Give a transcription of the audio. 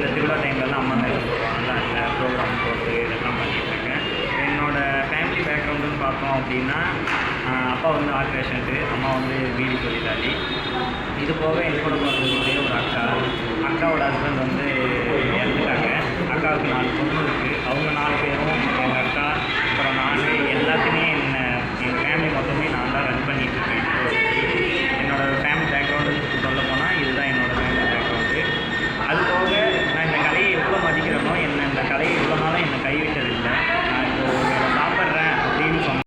இந்த திருவிழா டைம்லலாம் அம்மன் வேஷம் போடுவாங்கல்ல, அந்த ப்ரோக்ராம் போட்டு இதெல்லாம் பண்ணிகிட்ருக்கேன். என்னோடய ஃபேமிலி பேக்ரவுண்டுன்னு பார்த்தோம் அப்படின்னா, அப்பா வந்து ஆர்ட் பேஷண்ட்டு, அம்மா வந்து பீடி தொழிலாளி. இது போக என் கூட பிறந்ததுடைய ஒரு அக்காவோட ஹஸ்பண்ட் வந்து இறந்துட்டாங்க. அக்காவுக்கு 4 பொண்ணு இருக்குது. அவங்க 4 பேரும் எங்கள் அக்கா, அப்புறம் நான் எல்லாத்தையுமே எங்கள் ஃபேமிலி மொத்தமே நான் தான் ரன் பண்ணிகிட்ருக்கேன்.